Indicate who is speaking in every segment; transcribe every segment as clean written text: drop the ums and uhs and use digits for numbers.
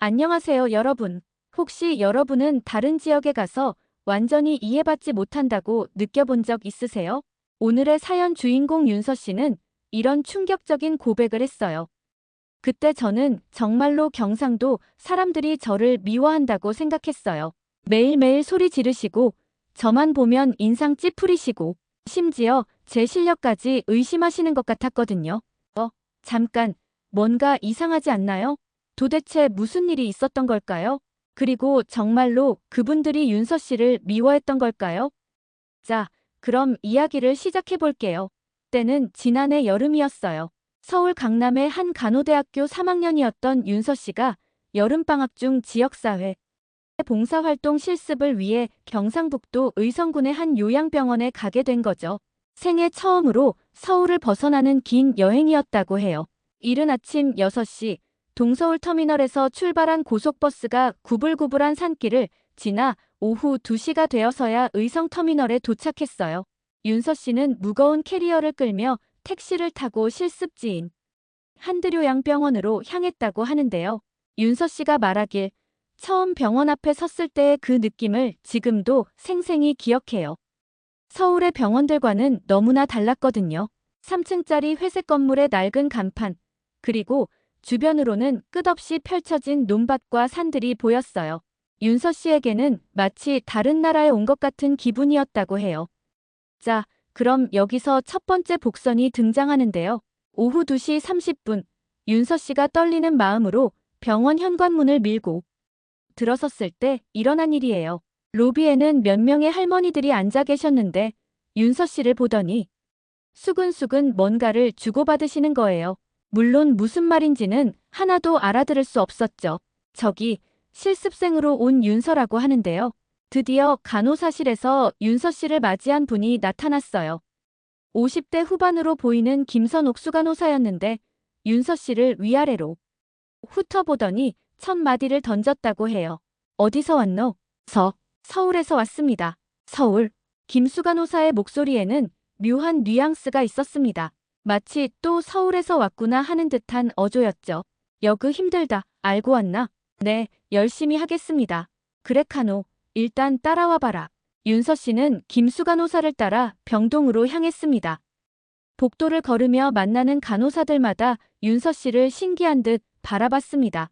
Speaker 1: 안녕하세요, 여러분. 혹시 여러분은 다른 지역에 가서 완전히 이해받지 못한다고 느껴본 적 있으세요? 오늘의 사연 주인공 윤서 씨는 이런 충격적인 고백을 했어요. 그때 저는 정말로 경상도 사람들이 저를 미워한다고 생각했어요. 매일매일 소리 지르시고, 저만 보면 인상 찌푸리시고, 심지어 제 실력까지 의심하시는 것 같았거든요. 잠깐, 뭔가 이상하지 않나요? 도대체 무슨 일이 있었던 걸까요? 그리고 정말로 그분들이 윤서 씨를 미워했던 걸까요? 자, 그럼 이야기를 시작해 볼게요. 때는 지난해 여름이었어요. 서울 강남의 한 간호대학교 3학년이었던 윤서 씨가 여름방학 중 지역사회 봉사활동 실습을 위해 경상북도 의성군의 한 요양병원에 가게 된 거죠. 생애 처음으로 서울을 벗어나는 긴 여행이었다고 해요. 이른 아침 6시 동서울 터미널에서 출발한 고속버스가 구불구불한 산길을 지나 오후 2시가 되어서야 의성 터미널에 도착했어요. 윤서 씨는 무거운 캐리어를 끌며 택시를 타고 실습지인 한들요양병원으로 향했다고 하는데요. 윤서 씨가 말하길 처음 병원 앞에 섰을 때의 그 느낌을 지금도 생생히 기억해요. 서울의 병원들과는 너무나 달랐거든요. 3층짜리 회색 건물의 낡은 간판, 그리고 주변으로는 끝없이 펼쳐진 논밭과 산들이 보였어요. 윤서 씨에게는 마치 다른 나라에 온 것 같은 기분이었다고 해요. 자, 그럼 여기서 첫 번째 복선이 등장하는데요. 오후 2시 30분, 윤서 씨가 떨리는 마음으로 병원 현관문을 밀고 들어섰을 때 일어난 일이에요. 로비에는 몇 명의 할머니들이 앉아 계셨는데 윤서 씨를 보더니 수근수근 뭔가를 주고받으시는 거예요. 물론 무슨 말인지는 하나도 알아들을 수 없었죠. 저기 실습생으로 온 윤서라고 하는데요. 드디어 간호사실에서 윤서 씨를 맞이한 분이 나타났어요. 50대 후반으로 보이는 김선옥 수간호사였는데 윤서 씨를 위아래로 훑어보더니 첫 마디를 던졌다고 해요. 어디서 왔노? 서울에서 왔습니다. 서울. 김수간호사의 목소리에는 묘한 뉘앙스가 있었습니다. 마치 또 서울에서 왔구나 하는 듯한 어조였죠. 여그 힘들다. 알고 왔나? 네, 열심히 하겠습니다. 그래 카노. 일단 따라와 봐라. 윤서 씨는 김수간호사를 따라 병동으로 향했습니다. 복도를 걸으며 만나는 간호사들마다 윤서 씨를 신기한 듯 바라봤습니다.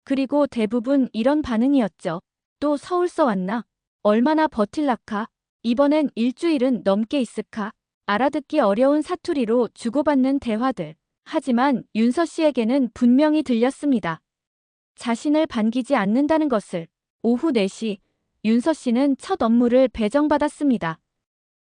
Speaker 1: 그리고 대부분 이런 반응이었죠. 또 서울서 왔나? 얼마나 버틸라카? 이번엔 일주일은 넘게 있을까? 알아듣기 어려운 사투리로 주고받는 대화들. 하지만 윤서 씨에게는 분명히 들렸습니다. 자신을 반기지 않는다는 것을. 오후 4시, 윤서 씨는 첫 업무를 배정받았습니다.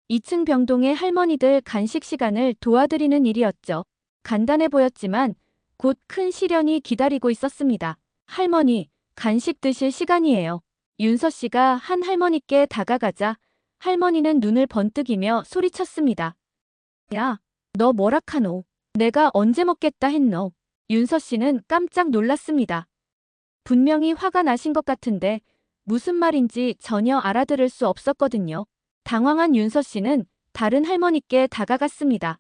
Speaker 1: 2층 병동의 할머니들 간식 시간을 도와드리는 일이었죠. 간단해 보였지만 곧 큰 시련이 기다리고 있었습니다. 할머니, 간식 드실 시간이에요. 윤서 씨가 한 할머니께 다가가자 할머니는 눈을 번뜩이며 소리쳤습니다. 야, 너 뭐라 카노? 내가 언제 먹겠다 했노? 윤서 씨는 깜짝 놀랐습니다. 분명히 화가 나신 것 같은데 무슨 말인지 전혀 알아들을 수 없었거든요. 당황한 윤서 씨는 다른 할머니께 다가갔습니다.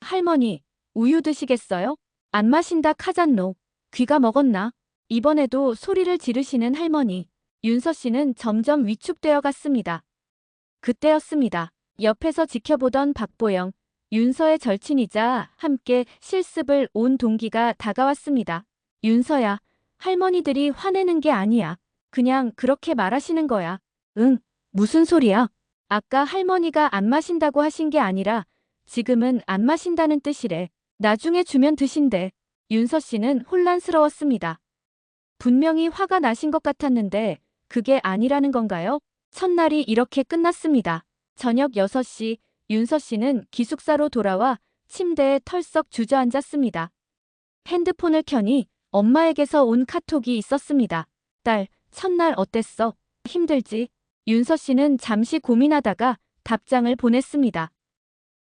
Speaker 1: 할머니, 우유 드시겠어요? 안 마신다 카잔노. 귀가 먹었나? 이번에도 소리를 지르시는 할머니. 윤서 씨는 점점 위축되어 갔습니다. 그때였습니다. 옆에서 지켜보던 박보영, 윤서의 절친이자 함께 실습을 온 동기가 다가왔습니다. 윤서야, 할머니들이 화내는 게 아니야. 그냥 그렇게 말하시는 거야. 응, 무슨 소리야? 아까 할머니가 안 마신다고 하신 게 아니라 지금은 안 마신다는 뜻이래. 나중에 주면 드신대. 윤서 씨는 혼란스러웠습니다. 분명히 화가 나신 것 같았는데 그게 아니라는 건가요? 첫날이 이렇게 끝났습니다. 저녁 6시 윤서 씨는 기숙사로 돌아와 침대에 털썩 주저앉았습니다. 핸드폰을 켜니 엄마에게서 온 카톡이 있었습니다. 딸, 첫날 어땠어? 힘들지? 윤서 씨는 잠시 고민하다가 답장을 보냈습니다.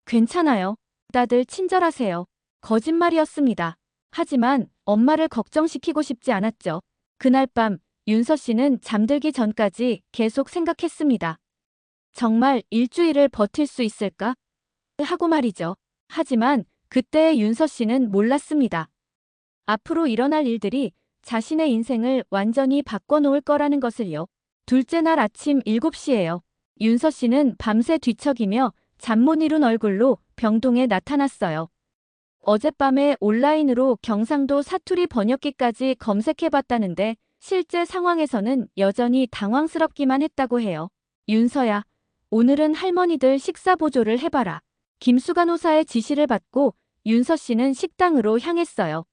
Speaker 1: 괜찮아요. 다들 친절하세요. 거짓말이었습니다. 하지만 엄마를 걱정시키고 싶지 않았죠. 그날 밤 윤서 씨는 잠들기 전까지 계속 생각했습니다. 정말 일주일을 버틸 수 있을까? 하고 말이죠. 하지만 그때의 윤서 씨는 몰랐습니다. 앞으로 일어날 일들이 자신의 인생을 완전히 바꿔놓을 거라는 것을요. 둘째 날 아침 7시예요. 윤서 씨는 밤새 뒤척이며 잠 못 이룬 얼굴로 병동에 나타났어요. 어젯밤에 온라인으로 경상도 사투리 번역기까지 검색해봤다는데 실제 상황에서는 여전히 당황스럽기만 했다고 해요. 윤서야, 오늘은 할머니들 식사 보조를 해봐라. 김수 간호사의 지시를 받고 윤서 씨는 식당으로 향했어요.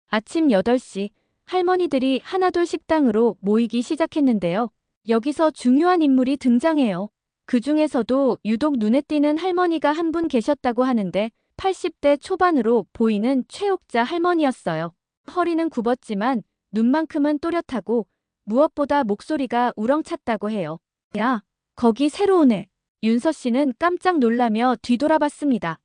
Speaker 1: 아침 8시 할머니들이 하나둘 식당으로 모이기 시작했는데요. 여기서 중요한 인물이 등장해요. 그 중에서도 유독 눈에 띄는 할머니가 한 분 계셨다고 하는데 80대 초반으로 보이는 최옥자 할머니였어요. 허리는 굽었지만 눈만큼은 또렷하고 무엇보다 목소리가 우렁찼다고 해요. 야, 거기 새로 오네. 윤서 씨는 깜짝 놀라며 뒤돌아봤습니다.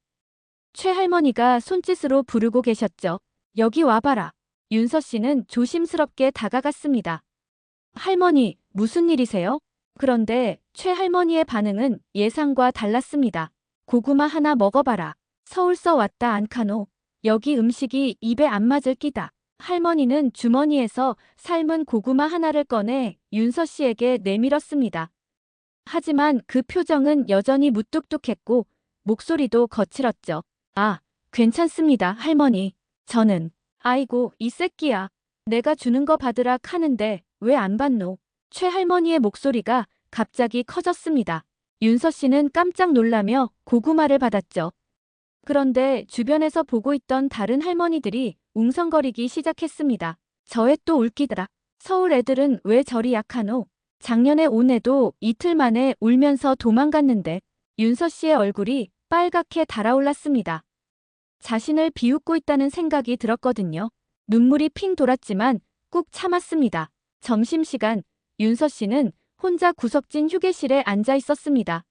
Speaker 1: 최 할머니가 손짓으로 부르고 계셨죠. 여기 와봐라. 윤서 씨는 조심스럽게 다가갔습니다. 할머니, 무슨 일이세요? 그런데 최 할머니의 반응은 예상과 달랐습니다. 고구마 하나 먹어봐라. 서울서 왔다 안카노. 여기 음식이 입에 안 맞을 끼다. 할머니는 주머니에서 삶은 고구마 하나를 꺼내 윤서 씨에게 내밀었습니다. 하지만 그 표정은 여전히 무뚝뚝했고 목소리도 거칠었죠. 아, 괜찮습니다, 할머니. 저는. 아이고, 이 새끼야. 내가 주는 거 받으라 카는데 왜 안 받노? 최 할머니의 목소리가 갑자기 커졌습니다. 윤서 씨는 깜짝 놀라며 고구마를 받았죠. 그런데 주변에서 보고 있던 다른 할머니들이 웅성거리기 시작했습니다. 저애 또 울기더라. 서울 애들은 왜 저리 약하노? 작년에 온 애도 이틀 만에 울면서 도망갔는데. 윤서 씨의 얼굴이 빨갛게 달아올랐습니다. 자신을 비웃고 있다는 생각이 들었거든요. 눈물이 핑 돌았지만 꾹 참았습니다. 점심시간 윤서 씨는 혼자 구석진 휴게실에 앉아 있었습니다.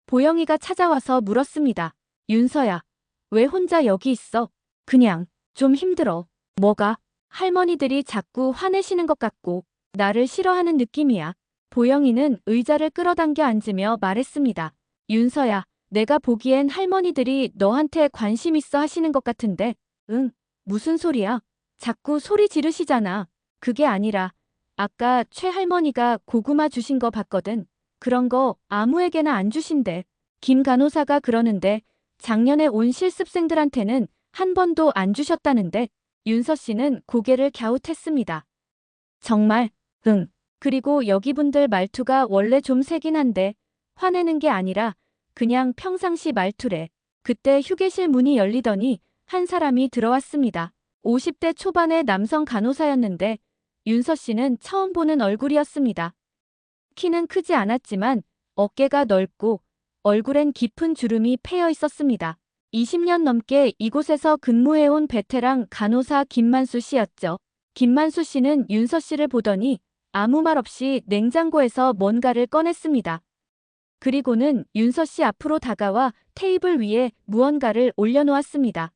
Speaker 1: 보영이가 찾아와서 물었습니다. 윤서야, 왜 혼자 여기 있어? 그냥 좀 힘들어. 뭐가? 할머니들이 자꾸 화내시는 것 같고 나를 싫어하는 느낌이야. 보영이는 의자를 끌어당겨 앉으며 말했습니다. 윤서야, 내가 보기엔 할머니들이 너한테 관심 있어 하시는 것 같은데. 응, 무슨 소리야? 자꾸 소리 지르시잖아. 그게 아니라 아까 최 할머니가 고구마 주신 거 봤거든. 그런 거 아무에게나 안 주신대. 김 간호사가 그러는데 작년에 온 실습생들한테는 한 번도 안 주셨다는데. 윤서 씨는 고개를 갸웃했습니다. 정말? 응. 그리고 여기 분들 말투가 원래 좀 세긴 한데 화내는 게 아니라 그냥 평상시 말투래. 그때 휴게실 문이 열리더니 한 사람이 들어왔습니다. 50대 초반의 남성 간호사였는데 윤서 씨는 처음 보는 얼굴이었습니다. 키는 크지 않았지만 어깨가 넓고 얼굴엔 깊은 주름이 패여 있었습니다. 20년 넘게 이곳에서 근무해온 베테랑 간호사 김만수 씨였죠. 김만수 씨는 윤서 씨를 보더니 아무 말 없이 냉장고에서 뭔가를 꺼냈습니다. 그리고는 윤서 씨 앞으로 다가와 테이블 위에 무언가를 올려놓았습니다.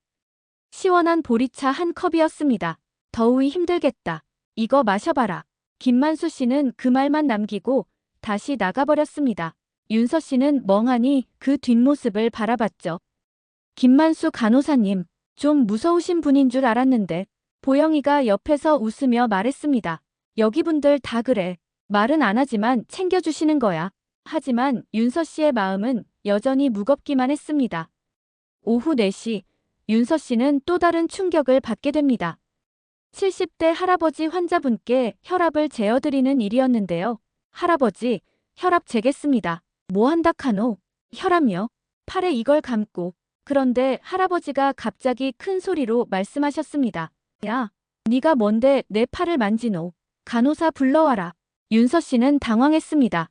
Speaker 1: 시원한 보리차 한 컵이었습니다. 더우이 힘들겠다. 이거 마셔봐라. 김만수 씨는 그 말만 남기고 다시 나가버렸습니다. 윤서 씨는 멍하니 그 뒷모습을 바라봤죠. 김만수 간호사님, 좀 무서우신 분인 줄 알았는데. 보영이가 옆에서 웃으며 말했습니다. 여기 분들 다 그래. 말은 안 하지만 챙겨주시는 거야. 하지만 윤서 씨의 마음은 여전히 무겁기만 했습니다. 오후 4시, 윤서 씨는 또 다른 충격을 받게 됩니다. 70대 할아버지 환자분께 혈압을 재어드리는 일이었는데요. 할아버지, 혈압 재겠습니다. 뭐 한다 카노? 혈압요? 팔에 이걸 감고. 그런데 할아버지가 갑자기 큰 소리로 말씀하셨습니다. 야, 네가 뭔데 내 팔을 만지노? 간호사 불러와라. 윤서 씨는 당황했습니다.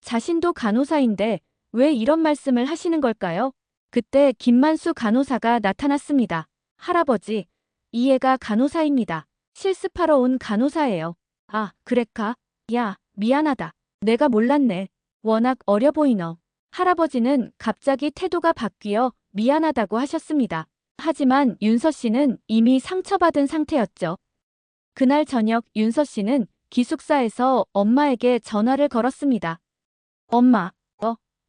Speaker 1: 자신도 간호사인데 왜 이런 말씀을 하시는 걸까요? 그때 김만수 간호사가 나타났습니다. 할아버지, 이 애가 간호사입니다. 실습하러 온 간호사예요. 아, 그랬까? 야, 미안하다. 내가 몰랐네. 워낙 어려 보이너. 할아버지는 갑자기 태도가 바뀌어 미안하다고 하셨습니다. 하지만 윤서 씨는 이미 상처받은 상태였죠. 그날 저녁 윤서 씨는 기숙사에서 엄마에게 전화를 걸었습니다. 엄마,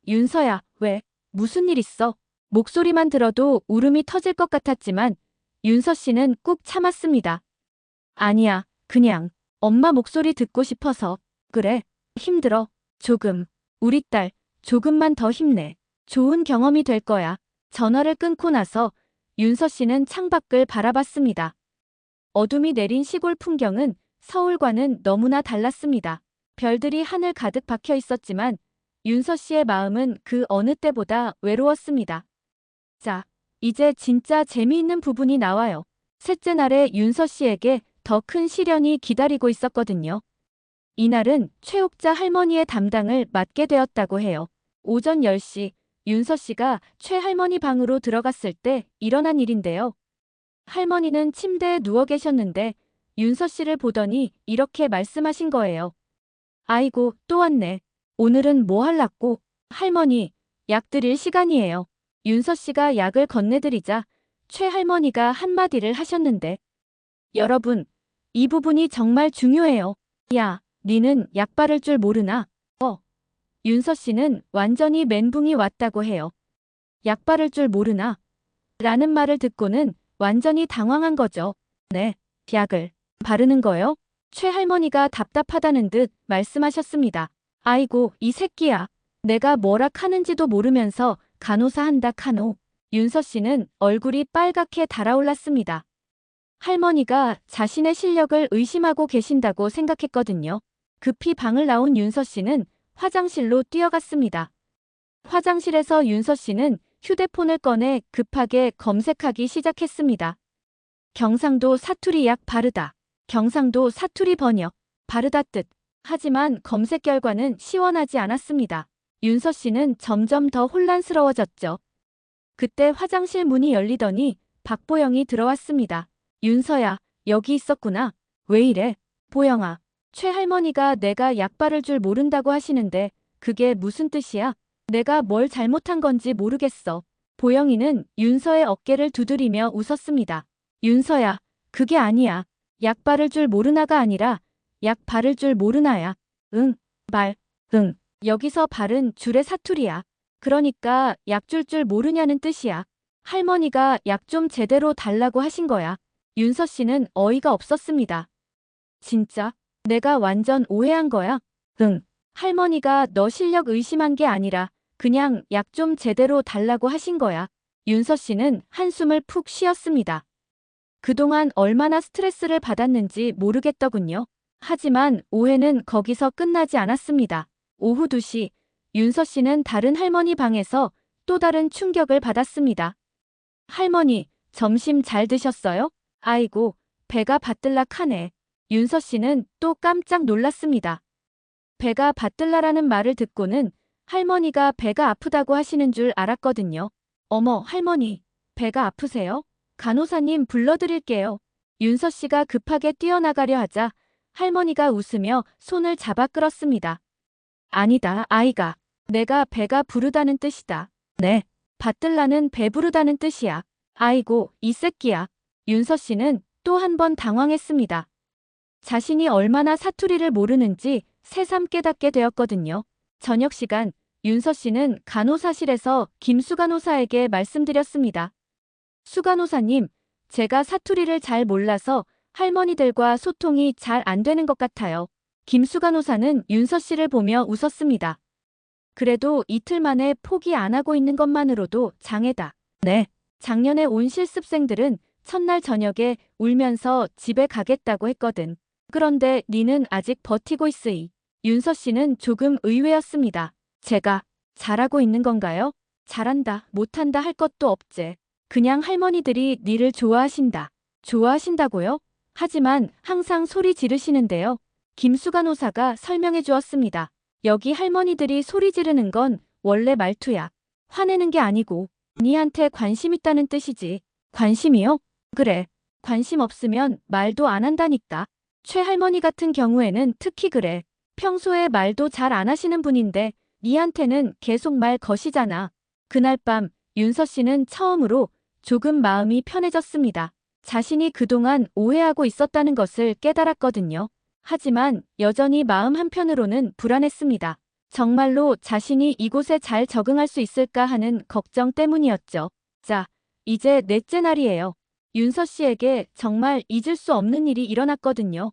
Speaker 1: 윤서야, 왜? 무슨 일 있어? 목소리만 들어도 울음이 터질 것 같았지만 윤서 씨는 꾹 참았습니다. 아니야, 그냥 엄마 목소리 듣고 싶어서. 그래, 힘들어. 조금. 우리 딸, 조금만 더 힘내. 좋은 경험이 될 거야. 전화를 끊고 나서 윤서 씨는 창밖을 바라봤습니다. 어둠이 내린 시골 풍경은 서울과는 너무나 달랐습니다. 별들이 하늘 가득 박혀 있었지만 윤서 씨의 마음은 그 어느 때보다 외로웠습니다. 자, 이제 진짜 재미있는 부분이 나와요. 셋째 날에 윤서 씨에게 더 큰 시련이 기다리고 있었거든요. 이날은 최옥자 할머니의 담당을 맡게 되었다고 해요. 오전 10시 윤서 씨가 최 할머니 방으로 들어갔을 때 일어난 일인데요. 할머니는 침대에 누워 계셨는데 윤서 씨를 보더니 이렇게 말씀하신 거예요. 아이고, 또 왔네. 오늘은 뭐 할라고? 할머니, 약 드릴 시간이에요. 윤서 씨가 약을 건네드리자 최 할머니가 한마디를 하셨는데, 여러분, 이 부분이 정말 중요해요. 야, 니는 약 바를 줄 모르나? 윤서 씨는 완전히 멘붕이 왔다고 해요. 약 바를 줄 모르나? 라는 말을 듣고는 완전히 당황한 거죠. 네, 약을 바르는 거요? 최 할머니가 답답하다는 듯 말씀하셨습니다. 아이고, 이 새끼야. 내가 뭐라 카는지도 모르면서 간호사 한다 카노. 윤서 씨는 얼굴이 빨갛게 달아올랐습니다. 할머니가 자신의 실력을 의심하고 계신다고 생각했거든요. 급히 방을 나온 윤서 씨는 화장실로 뛰어갔습니다. 화장실에서 윤서 씨는 휴대폰을 꺼내 급하게 검색하기 시작했습니다. 경상도 사투리 약 바르다. 경상도 사투리 번역. 바르다 뜻. 하지만 검색 결과는 시원하지 않았습니다. 윤서 씨는 점점 더 혼란스러워졌죠. 그때 화장실 문이 열리더니 박보영이 들어왔습니다. 윤서야, 여기 있었구나. 왜 이래? 보영아, 최 할머니가 내가 약 바를 줄 모른다고 하시는데 그게 무슨 뜻이야? 내가 뭘 잘못한 건지 모르겠어. 보영이는 윤서의 어깨를 두드리며 웃었습니다. 윤서야, 그게 아니야. 약 바를 줄 모르나가 아니라 약 바를 줄 모르나야. 응, 말, 응. 여기서 발은 줄의 사투리야. 그러니까 약 줄 줄 모르냐는 뜻이야. 할머니가 약 좀 제대로 달라고 하신 거야. 윤서 씨는 어이가 없었습니다. 진짜? 내가 완전 오해한 거야? 응. 할머니가 너 실력 의심한 게 아니라 그냥 약 좀 제대로 달라고 하신 거야. 윤서 씨는 한숨을 푹 쉬었습니다. 그동안 얼마나 스트레스를 받았는지 모르겠더군요. 하지만 오해는 거기서 끝나지 않았습니다. 오후 2시, 윤서 씨는 다른 할머니 방에서 또 다른 충격을 받았습니다. 할머니, 점심 잘 드셨어요? 아이고, 배가 바들락하네. 윤서 씨는 또 깜짝 놀랐습니다. 배가 바들라라는 말을 듣고는 할머니가 배가 아프다고 하시는 줄 알았거든요. 어머, 할머니, 배가 아프세요? 간호사님 불러드릴게요. 윤서 씨가 급하게 뛰어나가려 하자 할머니가 웃으며 손을 잡아 끌었습니다. 아니다, 아이가. 내가 배가 부르다는 뜻이다. 네, 바들라는 배부르다는 뜻이야. 아이고, 이 새끼야. 윤서 씨는 또 한 번 당황했습니다. 자신이 얼마나 사투리를 모르는지 새삼 깨닫게 되었거든요. 저녁 시간, 윤서 씨는 간호사실에서 김수 간호사에게 말씀드렸습니다. 수 간호사님, 제가 사투리를 잘 몰라서 할머니들과 소통이 잘 안 되는 것 같아요. 김수 간호사는 윤서 씨를 보며 웃었습니다. 그래도 이틀 만에 포기 안 하고 있는 것만으로도 장애다. 네. 작년에 온 실습생들은 첫날 저녁에 울면서 집에 가겠다고 했거든. 그런데 니는 아직 버티고 있으이. 윤서 씨는 조금 의외였습니다. 제가 잘하고 있는 건가요? 잘한다, 못한다 할 것도 없제. 그냥 할머니들이 니를 좋아하신다. 좋아하신다고요? 하지만 항상 소리 지르시는데요. 김수 간호사가 설명해 주었습니다. 여기 할머니들이 소리 지르는 건 원래 말투야. 화내는 게 아니고 니한테 관심 있다는 뜻이지. 관심이요? 그래. 관심 없으면 말도 안 한다니까. 최 할머니 같은 경우에는 특히 그래. 평소에 말도 잘 안 하시는 분인데 니한테는 계속 말 거시잖아. 그날 밤 윤서 씨는 처음으로 조금 마음이 편해졌습니다. 자신이 그동안 오해하고 있었다는 것을 깨달았거든요. 하지만 여전히 마음 한편으로는 불안했습니다. 정말로 자신이 이곳에 잘 적응할 수 있을까 하는 걱정 때문이었죠. 자, 이제 넷째 날이에요. 윤서 씨에게 정말 잊을 수 없는 일이 일어났거든요.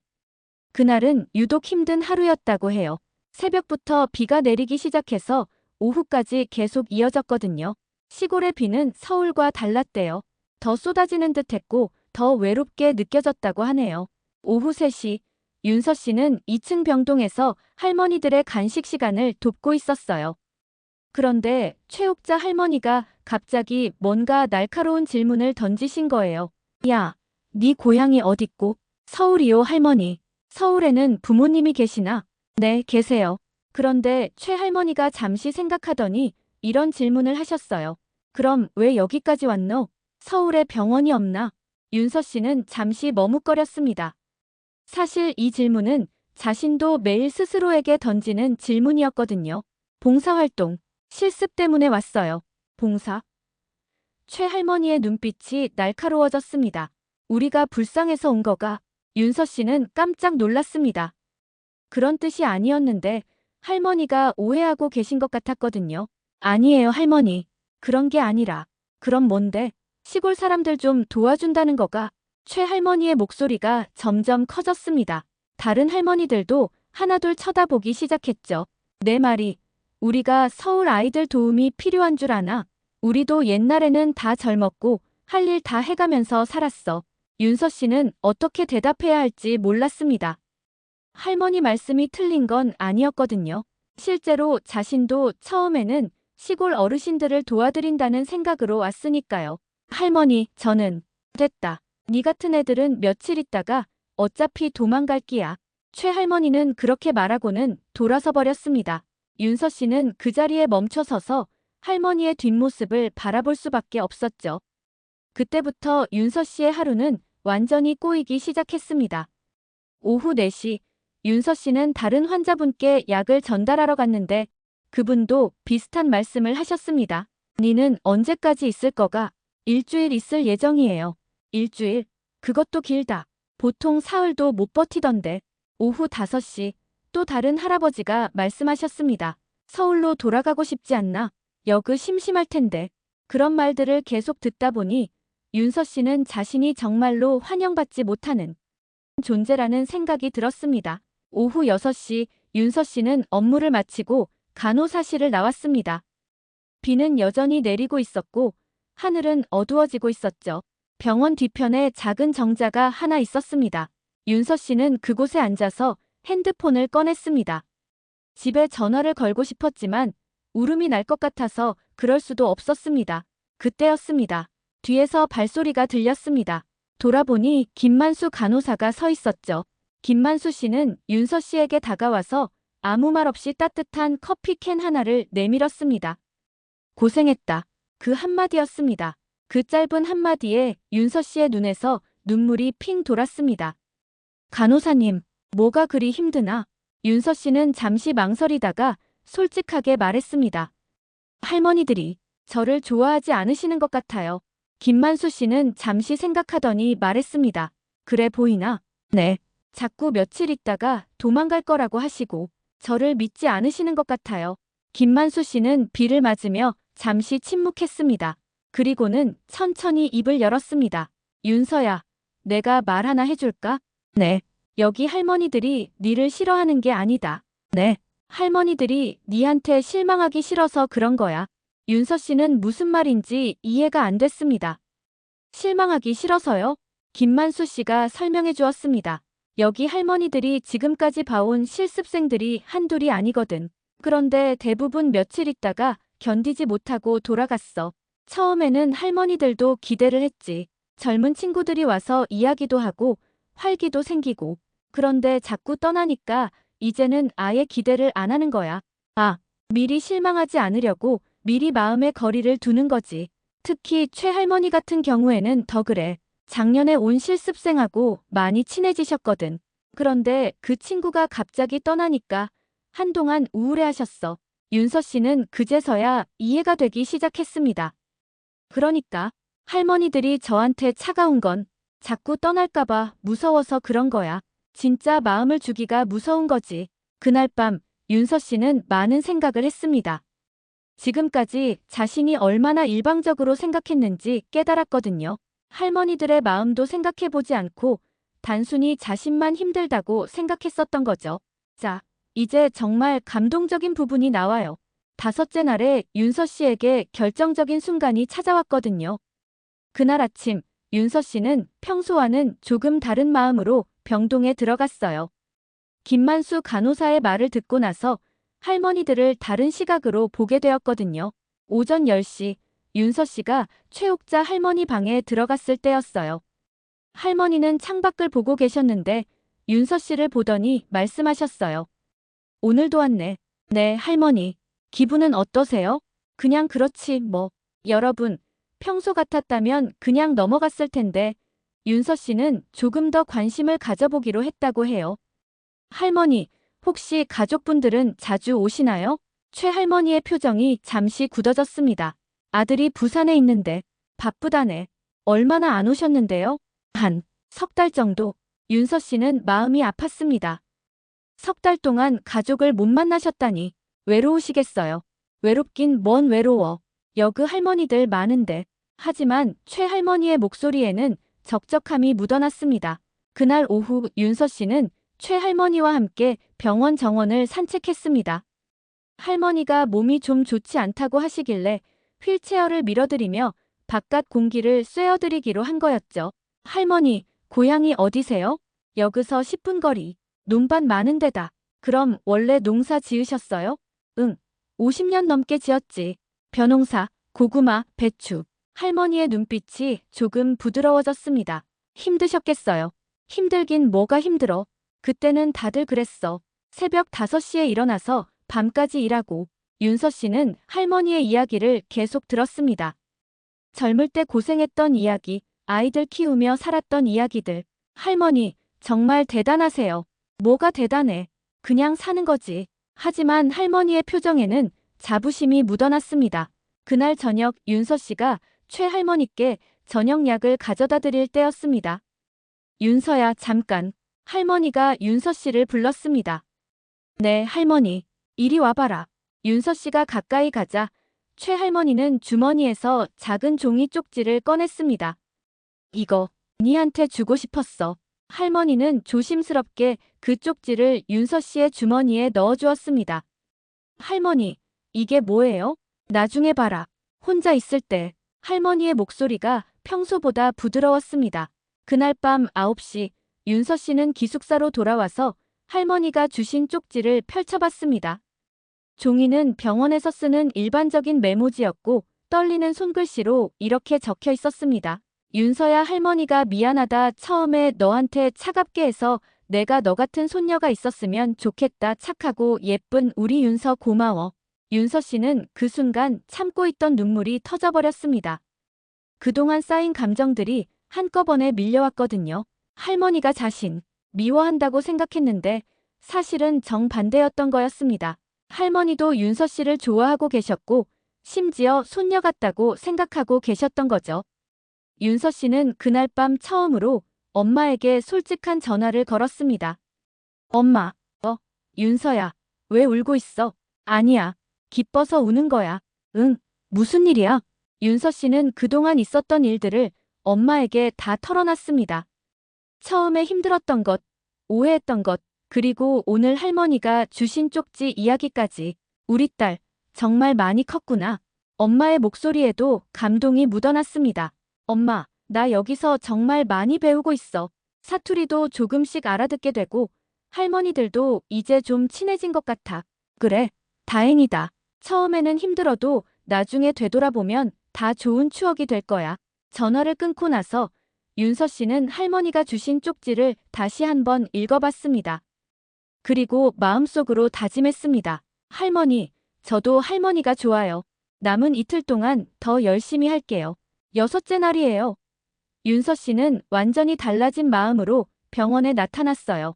Speaker 1: 그날은 유독 힘든 하루였다고 해요. 새벽부터 비가 내리기 시작해서 오후까지 계속 이어졌거든요. 시골의 비는 서울과 달랐대요. 더 쏟아지는 듯했고 더 외롭게 느껴졌다고 하네요. 오후 3시, 윤서 씨는 2층 병동에서 할머니들의 간식 시간을 돕고 있었어요. 그런데 최옥자 할머니가 갑자기 뭔가 날카로운 질문을 던지신 거예요. 야, 네 고향이 어딨고? 서울이요, 할머니. 서울에는 부모님이 계시나? 네, 계세요. 그런데 최 할머니가 잠시 생각하더니 이런 질문을 하셨어요. 그럼 왜 여기까지 왔노? 서울에 병원이 없나? 윤서 씨는 잠시 머뭇거렸습니다. 사실 이 질문은 자신도 매일 스스로에게 던지는 질문이었거든요. 봉사활동, 실습 때문에 왔어요. 봉사? 최 할머니의 눈빛이 날카로워졌습니다. 우리가 불쌍해서 온 거가. 윤서 씨는 깜짝 놀랐습니다. 그런 뜻이 아니었는데 할머니가 오해하고 계신 것 같았거든요. 아니에요, 할머니. 그런 게 아니라. 그럼 뭔데? 시골 사람들 좀 도와준다는 거가. 최 할머니의 목소리가 점점 커졌습니다. 다른 할머니들도 하나둘 쳐다보기 시작했죠. 내 말이 우리가 서울 아이들 도움이 필요한 줄 아나? 우리도 옛날에는 다 젊었고 할 일 다 해가면서 살았어. 윤서 씨는 어떻게 대답해야 할지 몰랐습니다. 할머니 말씀이 틀린 건 아니었거든요. 실제로 자신도 처음에는 시골 어르신들을 도와드린다는 생각으로 왔으니까요. 할머니, 저는 됐다. 네 같은 애들은 며칠 있다가 어차피 도망갈 끼야. 최 할머니는 그렇게 말하고는 돌아서 버렸습니다. 윤서 씨는 그 자리에 멈춰서서 할머니의 뒷모습을 바라볼 수밖에 없었죠. 그때부터 윤서 씨의 하루는 완전히 꼬이기 시작했습니다. 오후 4시, 윤서 씨는 다른 환자분께 약을 전달하러 갔는데 그분도 비슷한 말씀을 하셨습니다. 니는 언제까지 있을 거가? 일주일 있을 예정이에요. 일주일? 그것도 길다. 보통 사흘도 못 버티던데. 오후 5시, 또 다른 할아버지가 말씀하셨습니다. 서울로 돌아가고 싶지 않나? 여그 심심할 텐데. 그런 말들을 계속 듣다 보니 윤서 씨는 자신이 정말로 환영받지 못하는 존재라는 생각이 들었습니다. 오후 6시, 윤서 씨는 업무를 마치고 간호사실을 나왔습니다. 비는 여전히 내리고 있었고 하늘은 어두워지고 있었죠. 병원 뒤편에 작은 정자가 하나 있었습니다. 윤서 씨는 그곳에 앉아서 핸드폰을 꺼냈습니다. 집에 전화를 걸고 싶었지만 울음이 날 것 같아서 그럴 수도 없었습니다. 그때였습니다. 뒤에서 발소리가 들렸습니다. 돌아보니 김만수 간호사가 서 있었죠. 김만수 씨는 윤서 씨에게 다가와서 아무 말 없이 따뜻한 커피캔 하나를 내밀었습니다. 고생했다. 그 한마디였습니다. 그 짧은 한마디에 윤서 씨의 눈에서 눈물이 핑 돌았습니다. 간호사님, 뭐가 그리 힘드나? 윤서 씨는 잠시 망설이다가 솔직하게 말했습니다. 할머니들이 저를 좋아하지 않으시는 것 같아요. 김만수 씨는 잠시 생각하더니 말했습니다. 그래 보이나? 네. 자꾸 며칠 있다가 도망갈 거라고 하시고 저를 믿지 않으시는 것 같아요. 김만수 씨는 비를 맞으며 잠시 침묵했습니다. 그리고는 천천히 입을 열었습니다. 윤서야, 내가 말 하나 해줄까? 네. 여기 할머니들이 니를 싫어하는 게 아니다. 네. 할머니들이 니한테 실망하기 싫어서 그런 거야. 윤서 씨는 무슨 말인지 이해가 안 됐습니다. 실망하기 싫어서요? 김만수 씨가 설명해 주었습니다. 여기 할머니들이 지금까지 봐온 실습생들이 한둘이 아니거든. 그런데 대부분 며칠 있다가 견디지 못하고 돌아갔어. 처음에는 할머니들도 기대를 했지. 젊은 친구들이 와서 이야기도 하고 활기도 생기고. 그런데 자꾸 떠나니까 이제는 아예 기대를 안 하는 거야. 아, 미리 실망하지 않으려고 미리 마음의 거리를 두는 거지. 특히 최할머니 같은 경우에는 더 그래. 작년에 온 실습생하고 많이 친해지셨거든. 그런데 그 친구가 갑자기 떠나니까 한동안 우울해하셨어. 윤서 씨는 그제서야 이해가 되기 시작했습니다. 그러니까 할머니들이 저한테 차가운 건 자꾸 떠날까봐 무서워서 그런 거야. 진짜 마음을 주기가 무서운 거지. 그날 밤 윤서 씨는 많은 생각을 했습니다. 지금까지 자신이 얼마나 일방적으로 생각했는지 깨달았거든요. 할머니들의 마음도 생각해보지 않고 단순히 자신만 힘들다고 생각했었던 거죠. 자, 이제 정말 감동적인 부분이 나와요. 다섯째 날에 윤서 씨에게 결정적인 순간이 찾아왔거든요. 그날 아침, 윤서 씨는 평소와는 조금 다른 마음으로 병동에 들어갔어요. 김만수 간호사의 말을 듣고 나서 할머니들을 다른 시각으로 보게 되었거든요. 오전 10시, 윤서 씨가 최옥자 할머니 방에 들어갔을 때였어요. 할머니는 창밖을 보고 계셨는데 윤서 씨를 보더니 말씀하셨어요. 오늘도 왔네. 네, 할머니. 기분은 어떠세요? 그냥 그렇지, 뭐. 여러분, 평소 같았다면 그냥 넘어갔을 텐데 윤서 씨는 조금 더 관심을 가져보기로 했다고 해요. 할머니, 혹시 가족분들은 자주 오시나요? 최할머니의 표정이 잠시 굳어졌습니다. 아들이 부산에 있는데 바쁘다네. 얼마나 안 오셨는데요? 한 석 달 정도. 윤서 씨는 마음이 아팠습니다. 석 달 동안 가족을 못 만나셨다니 외로우시겠어요. 외롭긴 뭔 외로워. 여그 할머니들 많은데. 하지만 최할머니의 목소리에는 적적함이 묻어났습니다. 그날 오후 윤서 씨는 최할머니와 함께 병원 정원을 산책했습니다. 할머니가 몸이 좀 좋지 않다고 하시길래 휠체어를 밀어드리며 바깥 공기를 쐬어드리기로 한 거였죠. 할머니, 고향이 어디세요? 여기서 10분 거리. 논밭 많은 데다. 그럼 원래 농사 지으셨어요? 응. 50년 넘게 지었지. 벼농사, 고구마, 배추. 할머니의 눈빛이 조금 부드러워졌습니다. 힘드셨겠어요. 힘들긴 뭐가 힘들어. 그때는 다들 그랬어. 새벽 5시에 일어나서 밤까지 일하고. 윤서 씨는 할머니의 이야기를 계속 들었습니다. 젊을 때 고생했던 이야기, 아이들 키우며 살았던 이야기들. 할머니, 정말 대단하세요. 뭐가 대단해. 그냥 사는 거지. 하지만 할머니의 표정에는 자부심이 묻어났습니다. 그날 저녁 윤서 씨가 최할머니께 저녁약을 가져다 드릴 때였습니다. 윤서야, 잠깐. 할머니가 윤서 씨를 불렀습니다. 네, 할머니. 이리 와봐라. 윤서 씨가 가까이 가자 최할머니는 주머니에서 작은 종이 쪽지를 꺼냈습니다. 이거 니한테 주고 싶었어. 할머니는 조심스럽게 그 쪽지를 윤서 씨의 주머니에 넣어주었습니다. 할머니, 이게 뭐예요? 나중에 봐라. 혼자 있을 때 할머니의 목소리가 평소보다 부드러웠습니다. 그날 밤 9시 윤서 씨는 기숙사로 돌아와서 할머니가 주신 쪽지를 펼쳐봤습니다. 종이는 병원에서 쓰는 일반적인 메모지였고 떨리는 손글씨로 이렇게 적혀 있었습니다. 윤서야, 할머니가 미안하다. 처음에 너한테 차갑게 해서 내가 너 같은 손녀가 있었으면 좋겠다. 착하고 예쁜 우리 윤서 고마워. 윤서 씨는 그 순간 참고 있던 눈물이 터져버렸습니다. 그동안 쌓인 감정들이 한꺼번에 밀려왔거든요. 할머니가 자신 미워한다고 생각했는데 사실은 정반대였던 거였습니다. 할머니도 윤서 씨를 좋아하고 계셨고 심지어 손녀 같다고 생각하고 계셨던 거죠. 윤서 씨는 그날 밤 처음으로 엄마에게 솔직한 전화를 걸었습니다. 엄마, 윤서야, 왜 울고 있어? 아니야, 기뻐서 우는 거야. 응, 무슨 일이야? 윤서 씨는 그동안 있었던 일들을 엄마에게 다 털어놨습니다. 처음에 힘들었던 것, 오해했던 것, 그리고 오늘 할머니가 주신 쪽지 이야기까지. 우리 딸, 정말 많이 컸구나. 엄마의 목소리에도 감동이 묻어났습니다. 엄마, 나 여기서 정말 많이 배우고 있어. 사투리도 조금씩 알아듣게 되고 할머니들도 이제 좀 친해진 것 같아. 그래, 다행이다. 처음에는 힘들어도 나중에 되돌아보면 다 좋은 추억이 될 거야. 전화를 끊고 나서 윤서 씨는 할머니가 주신 쪽지를 다시 한번 읽어봤습니다. 그리고 마음속으로 다짐했습니다. 할머니, 저도 할머니가 좋아요. 남은 이틀 동안 더 열심히 할게요. 6째 날이에요. 윤서 씨는 완전히 달라진 마음으로 병원에 나타났어요.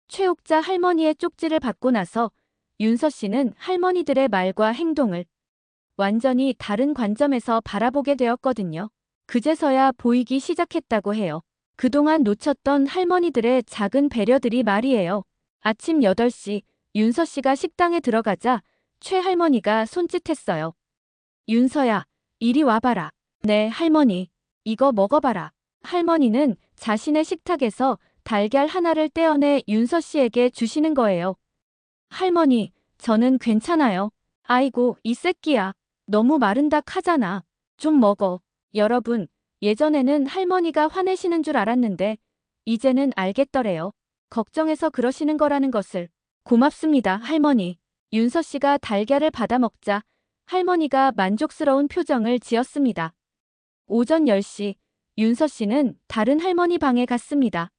Speaker 1: 최옥자 할머니의 쪽지를 받고 나서 윤서 씨는 할머니들의 말과 행동을 완전히 다른 관점에서 바라보게 되었거든요. 그제서야 보이기 시작했다고 해요. 그동안 놓쳤던 할머니들의 작은 배려들이 말이에요. 아침 8시 윤서 씨가 식당에 들어가자 최할머니가 손짓했어요. 윤서야, 이리 와봐라. 네, 할머니. 이거 먹어봐라. 할머니는 자신의 식탁에서 달걀 하나를 떼어내 윤서 씨에게 주시는 거예요. 할머니, 저는 괜찮아요. 아이고, 이 새끼야. 너무 마른다 하잖아. 좀 먹어. 여러분, 예전에는 할머니가 화내시는 줄 알았는데, 이제는 알겠더래요. 걱정해서 그러시는 거라는 것을. 고맙습니다, 할머니. 윤서 씨가 달걀을 받아 먹자 할머니가 만족스러운 표정을 지었습니다. 오전 10시, 윤서 씨는 다른 할머니 방에 갔습니다.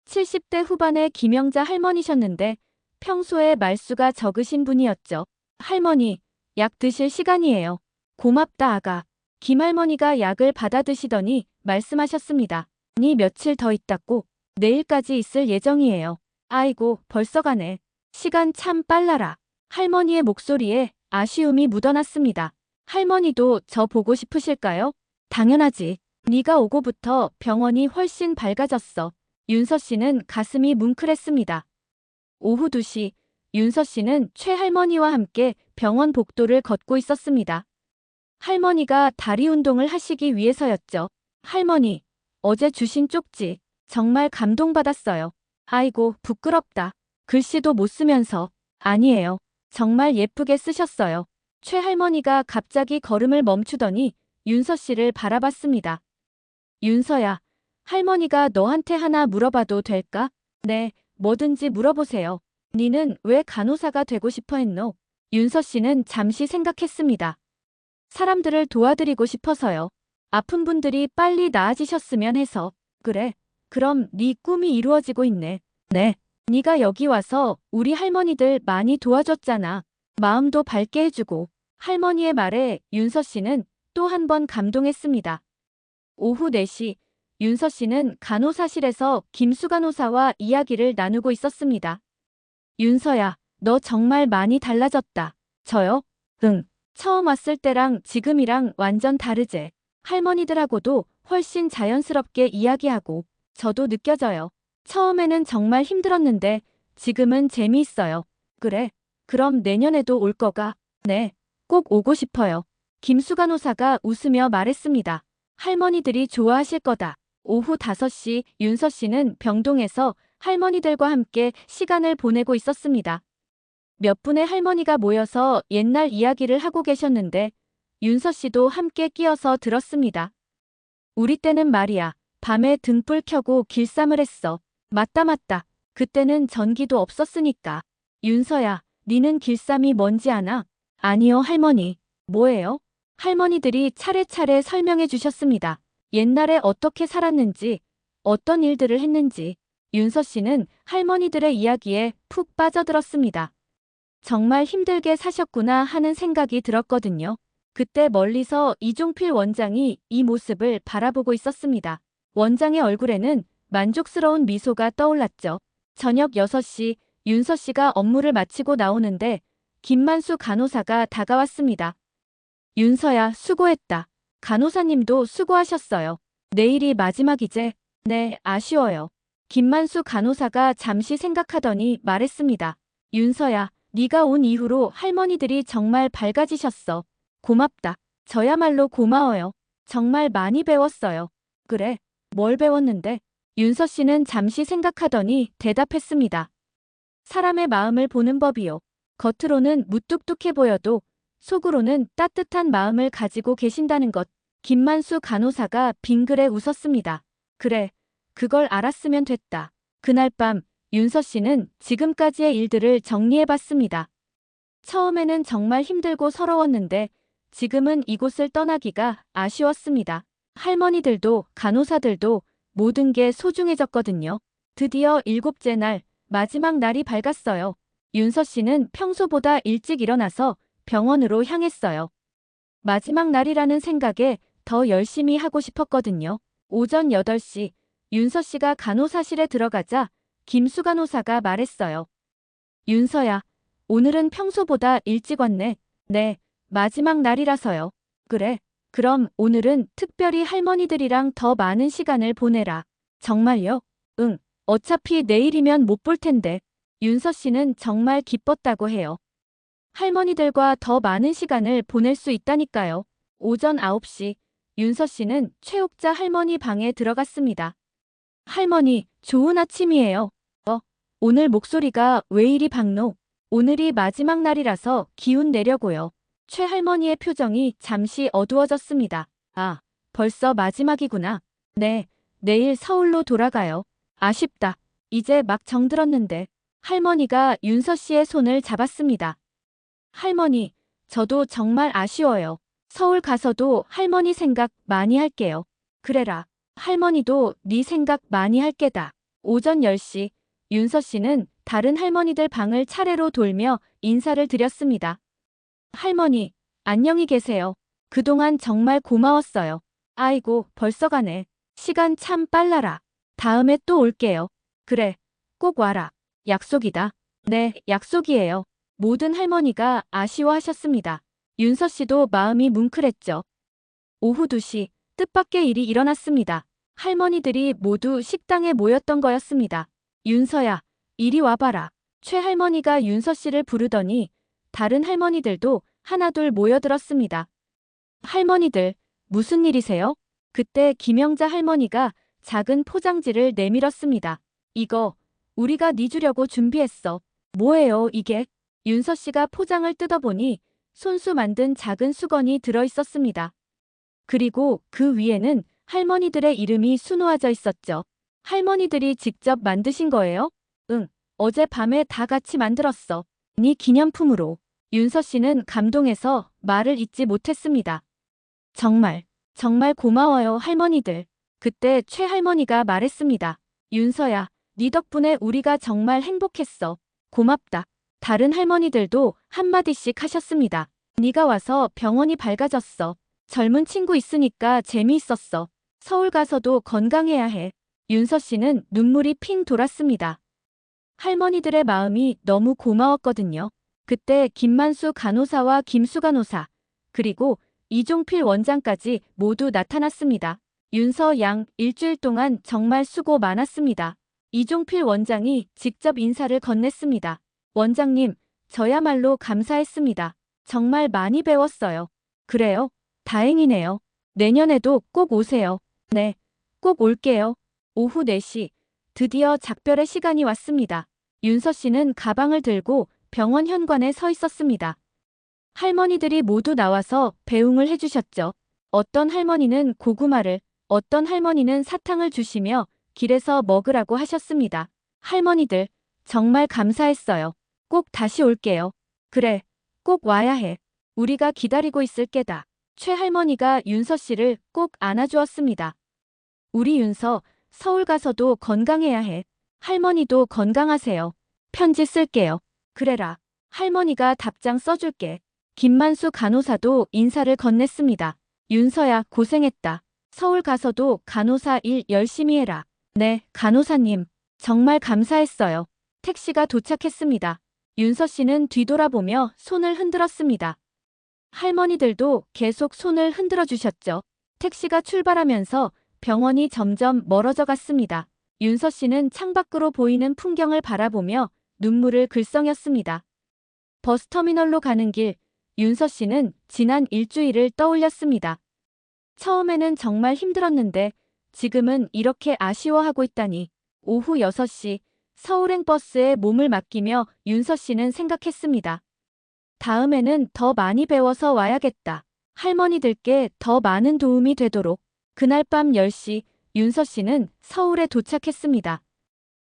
Speaker 1: 70대 후반의 김영자 할머니셨는데 평소에 말수가 적으신 분이었죠. 할머니, 약 드실 시간이에요. 고맙다 아가. 김할머니가 약을 받아 드시더니 말씀하셨습니다. 아니 며칠 더 있다고 내일까지 있을 예정이에요. 아이고 벌써 가네. 시간 참 빨라라. 할머니의 목소리에 아쉬움이 묻어났습니다. 할머니도 저 보고 싶으실까요? 당연하지. 네가 오고부터 병원이 훨씬 밝아졌어. 윤서 씨는 가슴이 뭉클했습니다. 오후 2시, 윤서 씨는 최할머니와 함께 병원 복도를 걷고 있었습니다. 할머니가 다리 운동을 하시기 위해서였죠. 할머니, 어제 주신 쪽지 정말 감동받았어요. 아이고, 부끄럽다. 글씨도 못 쓰면서. 아니에요. 정말 예쁘게 쓰셨어요. 최할머니가 갑자기 걸음을 멈추더니 윤서 씨를 바라봤습니다. 윤서야, 할머니가 너한테 하나 물어봐도 될까? 네, 뭐든지 물어보세요. 니는 왜 간호사가 되고 싶어 했노? 윤서 씨는 잠시 생각했습니다. 사람들을 도와드리고 싶어서요. 아픈 분들이 빨리 나아지셨으면 해서. 그래, 그럼 네 꿈이 이루어지고 있네. 네, 네가 여기 와서 우리 할머니들 많이 도와줬잖아. 마음도 밝게 해주고. 할머니의 말에 윤서 씨는 또 한 번 감동했습니다. 오후 4시, 윤서 씨는 간호사실에서 김수 간호사와 이야기를 나누고 있었습니다. 윤서야, 너 정말 많이 달라졌다. 저요? 응. 처음 왔을 때랑 지금이랑 완전 다르제. 할머니들하고도 훨씬 자연스럽게 이야기하고 저도 느껴져요. 처음에는 정말 힘들었는데 지금은 재미있어요. 그래. 그럼 내년에도 올 거가? 네. 꼭 오고 싶어요. 김수 간호사가 웃으며 말했습니다. 할머니들이 좋아하실 거다. 오후 5시 윤서 씨는 병동에서 할머니들과 함께 시간을 보내고 있었습니다. 몇 분의 할머니가 모여서 옛날 이야기를 하고 계셨는데 윤서 씨도 함께 끼어서 들었습니다. 우리 때는 말이야. 밤에 등불 켜고 길쌈을 했어. 맞다. 그때는 전기도 없었으니까. 윤서야, 니는 길쌈이 뭔지 아나? 아니요, 할머니. 뭐예요? 할머니들이 차례차례 설명해 주셨습니다. 옛날에 어떻게 살았는지, 어떤 일들을 했는지. 윤서 씨는 할머니들의 이야기에 푹 빠져들었습니다. 정말 힘들게 사셨구나 하는 생각이 들었거든요. 그때 멀리서 이종필 원장이 이 모습을 바라보고 있었습니다. 원장의 얼굴에는 만족스러운 미소가 떠올랐죠. 저녁 6시 윤서 씨가 업무를 마치고 나오는데 김만수 간호사가 다가왔습니다. 윤서야, 수고했다. 간호사님도 수고하셨어요. 내일이 마지막이제? 네, 아쉬워요. 김만수 간호사가 잠시 생각하더니 말했습니다. 윤서야, 네가 온 이후로 할머니들이 정말 밝아지셨어. 고맙다. 저야말로 고마워요. 정말 많이 배웠어요. 그래, 뭘 배웠는데? 윤서 씨는 잠시 생각하더니 대답했습니다. 사람의 마음을 보는 법이요. 겉으로는 무뚝뚝해 보여도 속으로는 따뜻한 마음을 가지고 계신다는 것. 김만수 간호사가 빙그레 웃었습니다. 그래, 그걸 알았으면 됐다. 그날 밤 윤서 씨는 지금까지의 일들을 정리해봤습니다. 처음에는 정말 힘들고 서러웠는데 지금은 이곳을 떠나기가 아쉬웠습니다. 할머니들도 간호사들도 모든 게 소중해졌거든요. 드디어 7째 날, 마지막 날이 밝았어요. 윤서 씨는 평소보다 일찍 일어나서 병원으로 향했어요. 마지막 날이라는 생각에 더 열심히 하고 싶었거든요. 오전 8시, 윤서 씨가 간호사실에 들어가자 김수 간호사가 말했어요. 윤서야, 오늘은 평소보다 일찍 왔네. 네, 마지막 날이라서요. 그래, 그럼 오늘은 특별히 할머니들이랑 더 많은 시간을 보내라. 정말요? 응, 어차피 내일이면 못 볼 텐데. 윤서 씨는 정말 기뻤다고 해요. 할머니들과 더 많은 시간을 보낼 수 있다니까요. 오전 9시, 윤서 씨는 최옥자 할머니 방에 들어갔습니다. 할머니, 좋은 아침이에요. 오늘 목소리가 왜 이리 밝노? 오늘이 마지막 날이라서 기운 내려고요. 최 할머니의 표정이 잠시 어두워졌습니다. 아, 벌써 마지막이구나. 네, 내일 서울로 돌아가요. 아쉽다. 이제 막 정들었는데. 할머니가 윤서 씨의 손을 잡았습니다. 할머니, 저도 정말 아쉬워요. 서울 가서도 할머니 생각 많이 할게요. 그래라. 할머니도 네 생각 많이 할 게다. 오전 10시, 윤서 씨는 다른 할머니들 방을 차례로 돌며 인사를 드렸습니다. 할머니, 안녕히 계세요. 그동안 정말 고마웠어요. 아이고, 벌써 가네. 시간 참 빨라라. 다음에 또 올게요. 그래, 꼭 와라. 약속이다. 네, 약속이에요. 모든 할머니가 아쉬워하셨습니다. 윤서 씨도 마음이 뭉클했죠. 오후 2시, 뜻밖의 일이 일어났습니다. 할머니들이 모두 식당에 모였던 거였습니다. 윤서야, 이리 와봐라. 최 할머니가 윤서 씨를 부르더니 다른 할머니들도 하나둘 모여들었습니다. 할머니들, 무슨 일이세요? 그때 김영자 할머니가 작은 포장지를 내밀었습니다. 이거 우리가 네 주려고 준비했어. 뭐예요, 이게? 윤서 씨가 포장을 뜯어보니 손수 만든 작은 수건이 들어있었습니다. 그리고 그 위에는 할머니들의 이름이 수놓아져 있었죠. 할머니들이 직접 만드신 거예요? 응, 어젯밤에 다 같이 만들었어. 네 기념품으로. 윤서 씨는 감동해서 말을 잇지 못했습니다. 정말, 정말 고마워요, 할머니들. 그때 최 할머니가 말했습니다. 윤서야, 네 덕분에 우리가 정말 행복했어. 고맙다. 다른 할머니들도 한마디씩 하셨습니다. 네가 와서 병원이 밝아졌어. 젊은 친구 있으니까 재미있었어. 서울 가서도 건강해야 해. 윤서 씨는 눈물이 핑 돌았습니다. 할머니들의 마음이 너무 고마웠거든요. 그때 김만수 간호사와 김수 간호사, 그리고 이종필 원장까지 모두 나타났습니다. 윤서 양 일주일 동안 정말 수고 많았습니다. 이종필 원장이 직접 인사를 건넸습니다. 원장님, 저야말로 감사했습니다. 정말 많이 배웠어요. 그래요? 다행이네요. 내년에도 꼭 오세요. 네, 꼭 올게요. 오후 4시, 드디어 작별의 시간이 왔습니다. 윤서 씨는 가방을 들고 병원 현관에 서 있었습니다. 할머니들이 모두 나와서 배웅을 해주셨죠. 어떤 할머니는 고구마를, 어떤 할머니는 사탕을 주시며 길에서 먹으라고 하셨습니다. 할머니들, 정말 감사했어요. 꼭 다시 올게요. 그래, 꼭 와야 해. 우리가 기다리고 있을 게다. 최 할머니가 윤서 씨를 꼭 안아주었습니다. 우리 윤서, 서울 가서도 건강해야 해. 할머니도 건강하세요. 편지 쓸게요. 그래라. 할머니가 답장 써줄게. 김만수 간호사도 인사를 건넸습니다. 윤서야, 고생했다. 서울 가서도 간호사 일 열심히 해라. 네, 간호사님. 정말 감사했어요. 택시가 도착했습니다. 윤서 씨는 뒤돌아보며 손을 흔들었습니다. 할머니들도 계속 손을 흔들어 주셨죠. 택시가 출발하면서 병원이 점점 멀어져 갔습니다. 윤서 씨는 창밖으로 보이는 풍경을 바라보며 눈물을 글썽였습니다. 버스터미널로 가는 길, 윤서 씨는 지난 일주일을 떠올렸습니다. 처음에는 정말 힘들었는데 지금은 이렇게 아쉬워하고 있다니. 오후 6시, 서울행 버스에 몸을 맡기며 윤서 씨는 생각했습니다. 다음에는 더 많이 배워서 와야겠다. 할머니들께 더 많은 도움이 되도록. 그날 밤 10시, 윤서 씨는 서울에 도착했습니다.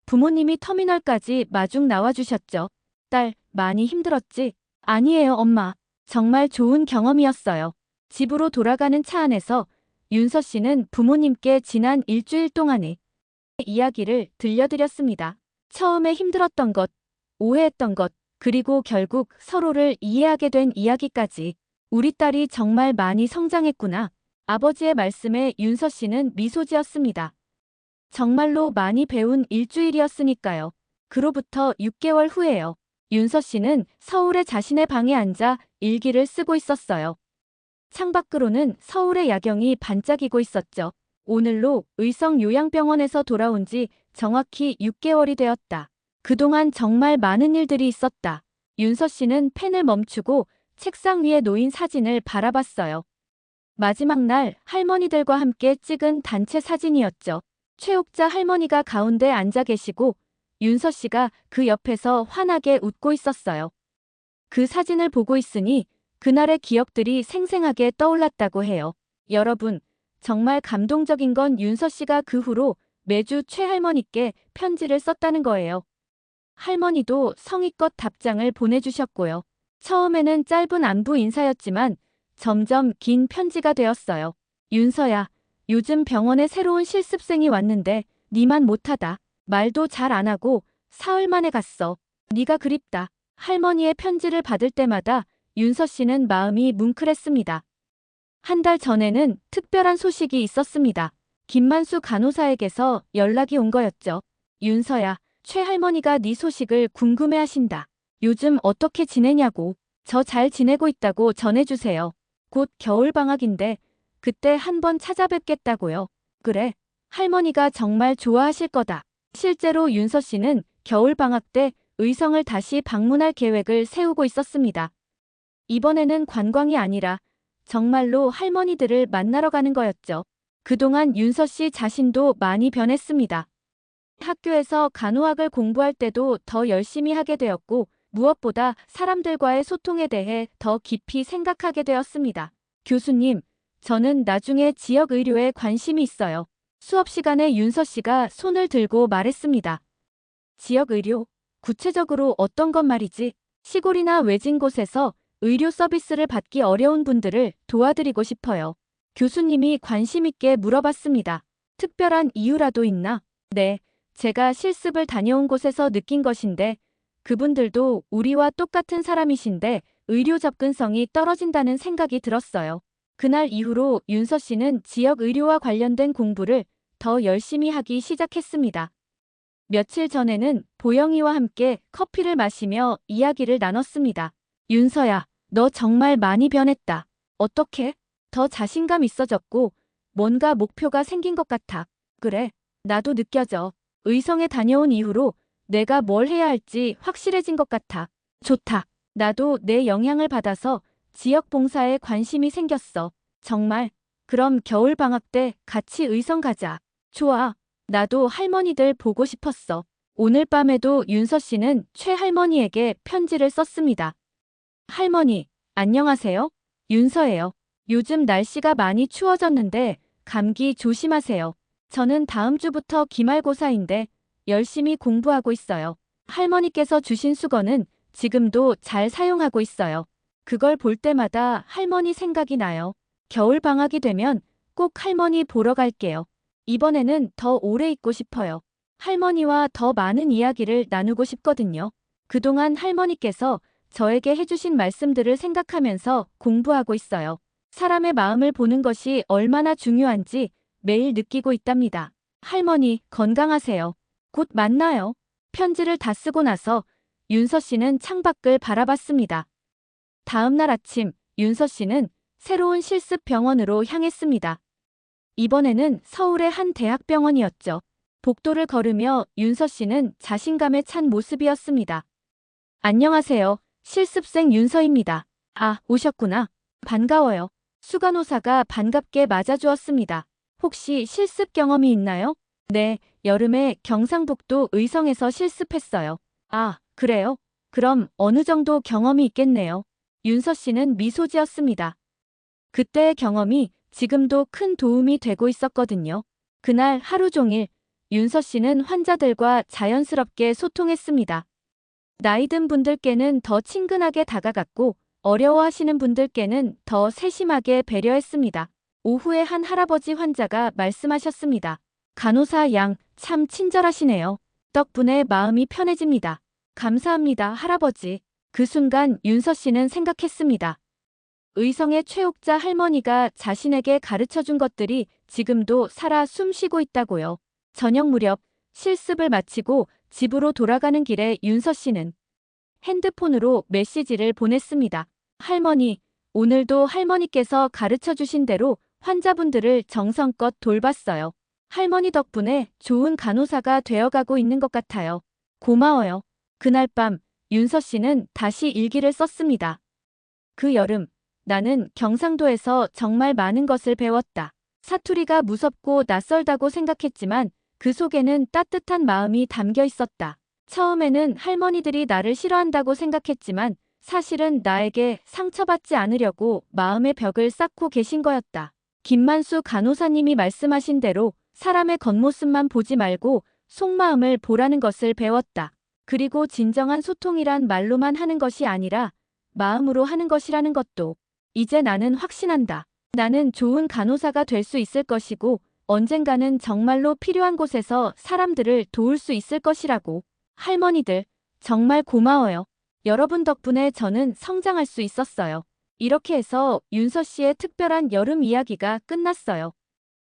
Speaker 1: 부모님이 터미널까지 마중 나와주셨죠. 딸, 많이 힘들었지? 아니에요, 엄마. 정말 좋은 경험이었어요. 집으로 돌아가는 차 안에서 윤서 씨는 부모님께 지난 일주일 동안의 이야기를 들려드렸습니다. 처음에 힘들었던 것, 오해했던 것, 그리고 결국 서로를 이해하게 된 이야기까지. 우리 딸이 정말 많이 성장했구나. 아버지의 말씀에 윤서 씨는 미소 지었습니다. 정말로 많이 배운 일주일이었으니까요. 그로부터 6개월 후에요. 윤서 씨는 서울의 자신의 방에 앉아 일기를 쓰고 있었어요. 창밖으로는 서울의 야경이 반짝이고 있었죠. 오늘로 의성 요양병원에서 돌아온 지 정확히 6개월이 되었다. 그동안 정말 많은 일들이 있었다. 윤서 씨는 펜을 멈추고 책상 위에 놓인 사진을 바라봤어요. 마지막 날 할머니들과 함께 찍은 단체 사진이었죠. 최옥자 할머니가 가운데 앉아 계시고 윤서 씨가 그 옆에서 환하게 웃고 있었어요. 그 사진을 보고 있으니 그날의 기억들이 생생하게 떠올랐다고 해요. 여러분, 정말 감동적인 건 윤서 씨가 그 후로 매주 최할머니께 편지를 썼다는 거예요. 할머니도 성의껏 답장을 보내주셨고요. 처음에는 짧은 안부 인사였지만 점점 긴 편지가 되었어요. 윤서야, 요즘 병원에 새로운 실습생이 왔는데 니만 못하다. 말도 잘 안 하고 사흘 만에 갔어. 네가 그립다. 할머니의 편지를 받을 때마다 윤서 씨는 마음이 뭉클했습니다. 한 달 전에는 특별한 소식이 있었습니다. 김만수 간호사에게서 연락이 온 거였죠. 윤서야, 최할머니가 네 소식을 궁금해하신다. 요즘 어떻게 지내냐고. 저 잘 지내고 있다고 전해주세요. 곧 겨울방학인데 그때 한번 찾아뵙겠다고요. 그래, 할머니가 정말 좋아하실 거다. 실제로 윤서 씨는 겨울방학 때 의성을 다시 방문할 계획을 세우고 있었습니다. 이번에는 관광이 아니라 정말로 할머니들을 만나러 가는 거였죠. 그동안 윤서 씨 자신도 많이 변했습니다. 학교에서 간호학을 공부할 때도 더 열심히 하게 되었고 무엇보다 사람들과의 소통에 대해 더 깊이 생각하게 되었습니다. 교수님, 저는 나중에 지역 의료에 관심이 있어요. 수업 시간에 윤서 씨가 손을 들고 말했습니다. 지역 의료? 구체적으로 어떤 것 말이지? 시골이나 외진 곳에서 의료 서비스를 받기 어려운 분들을 도와드리고 싶어요. 교수님이 관심 있게 물어봤습니다. 특별한 이유라도 있나? 네, 제가 실습을 다녀온 곳에서 느낀 것인데 그분들도 우리와 똑같은 사람이신데 의료 접근성이 떨어진다는 생각이 들었어요. 그날 이후로 윤서 씨는 지역 의료와 관련된 공부를 더 열심히 하기 시작했습니다. 며칠 전에는 보영이와 함께 커피를 마시며 이야기를 나눴습니다. 윤서야, 너 정말 많이 변했다. 어떻게? 더 자신감 있어졌고 뭔가 목표가 생긴 것 같아. 그래, 나도 느껴져. 의성에 다녀온 이후로 내가 뭘 해야 할지 확실해진 것 같아. 좋다. 나도 내 영향을 받아서 지역 봉사에 관심이 생겼어. 정말. 그럼 겨울 방학 때 같이 의성 가자. 좋아. 나도 할머니들 보고 싶었어. 오늘 밤에도 윤서 씨는 최할머니에게 편지를 썼습니다. 할머니, 안녕하세요. 윤서예요. 요즘 날씨가 많이 추워졌는데 감기 조심하세요. 저는 다음 주부터 기말고사인데 열심히 공부하고 있어요. 할머니께서 주신 수건은 지금도 잘 사용하고 있어요. 그걸 볼 때마다 할머니 생각이 나요. 겨울 방학이 되면 꼭 할머니 보러 갈게요. 이번에는 더 오래 있고 싶어요. 할머니와 더 많은 이야기를 나누고 싶거든요. 그동안 할머니께서 저에게 해주신 말씀들을 생각하면서 공부하고 있어요. 사람의 마음을 보는 것이 얼마나 중요한지 매일 느끼고 있답니다. 할머니, 건강하세요. 곧 만나요. 편지를 다 쓰고 나서 윤서 씨는 창밖을 바라봤습니다. 다음 날 아침, 윤서 씨는 새로운 실습 병원으로 향했습니다. 이번에는 서울의 한 대학병원이었죠. 복도를 걸으며 윤서 씨는 자신감에 찬 모습이었습니다. 안녕하세요. 실습생 윤서입니다. 아, 오셨구나. 반가워요. 수간호사가 반갑게 맞아주었습니다. 혹시 실습 경험이 있나요? 네, 여름에 경상북도 의성에서 실습했어요. 아, 그래요? 그럼 어느 정도 경험이 있겠네요. 윤서 씨는 미소 지었습니다. 그때의 경험이 지금도 큰 도움이 되고 있었거든요. 그날 하루 종일 윤서 씨는 환자들과 자연스럽게 소통했습니다. 나이 든 분들께는 더 친근하게 다가갔고 어려워하시는 분들께는 더 세심하게 배려했습니다. 오후에 한 할아버지 환자가 말씀하셨습니다. 간호사 양, 참 친절하시네요. 덕분에 마음이 편해집니다. 감사합니다, 할아버지. 그 순간 윤서 씨는 생각했습니다. 의성의 최옥자 할머니가 자신에게 가르쳐준 것들이 지금도 살아 숨쉬고 있다고요. 저녁 무렵 실습을 마치고 집으로 돌아가는 길에 윤서 씨는 핸드폰으로 메시지를 보냈습니다. 할머니, 오늘도 할머니께서 가르쳐주신 대로 환자분들을 정성껏 돌봤어요. 할머니 덕분에 좋은 간호사가 되어가고 있는 것 같아요. 고마워요. 그날 밤 윤서 씨는 다시 일기를 썼습니다. 그 여름 나는 경상도에서 정말 많은 것을 배웠다. 사투리가 무섭고 낯설다고 생각했지만 그 속에는 따뜻한 마음이 담겨 있었다. 처음에는 할머니들이 나를 싫어한다고 생각했지만 사실은 나에게 상처받지 않으려고 마음의 벽을 쌓고 계신 거였다. 김만수 간호사님이 말씀하신 대로 사람의 겉모습만 보지 말고 속마음을 보라는 것을 배웠다. 그리고 진정한 소통이란 말로만 하는 것이 아니라 마음으로 하는 것이라는 것도 이제 나는 확신한다. 나는 좋은 간호사가 될 수 있을 것이고 언젠가는 정말로 필요한 곳에서 사람들을 도울 수 있을 것이라고. 할머니들, 정말 고마워요. 여러분 덕분에 저는 성장할 수 있었어요. 이렇게 해서 윤서 씨의 특별한 여름 이야기가 끝났어요.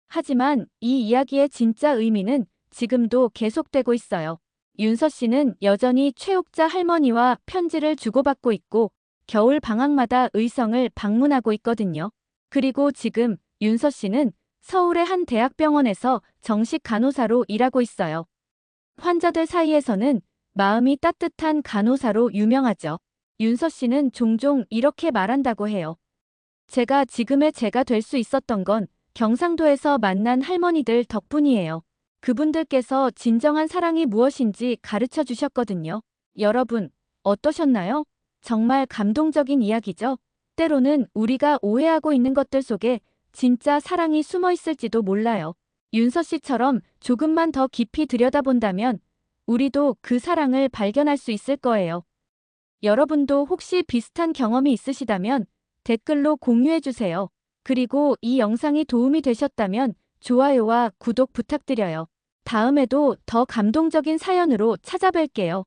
Speaker 1: 하지만 이 이야기의 진짜 의미는 지금도 계속되고 있어요. 윤서 씨는 여전히 최옥자 할머니와 편지를 주고받고 있고 겨울 방학마다 의성을 방문하고 있거든요. 그리고 지금 윤서 씨는 서울의 한 대학병원에서 정식 간호사로 일하고 있어요. 환자들 사이에서는 마음이 따뜻한 간호사로 유명하죠. 윤서 씨는 종종 이렇게 말한다고 해요. 제가 지금의 제가 될 수 있었던 건 경상도에서 만난 할머니들 덕분이에요. 그분들께서 진정한 사랑이 무엇인지 가르쳐 주셨거든요. 여러분, 어떠셨나요? 정말 감동적인 이야기죠? 때로는 우리가 오해하고 있는 것들 속에 진짜 사랑이 숨어 있을지도 몰라요. 윤서 씨처럼 조금만 더 깊이 들여다본다면 우리도 그 사랑을 발견할 수 있을 거예요. 여러분도 혹시 비슷한 경험이 있으시다면 댓글로 공유해주세요. 그리고 이 영상이 도움이 되셨다면 좋아요와 구독 부탁드려요. 다음에도 더 감동적인 사연으로 찾아뵐게요.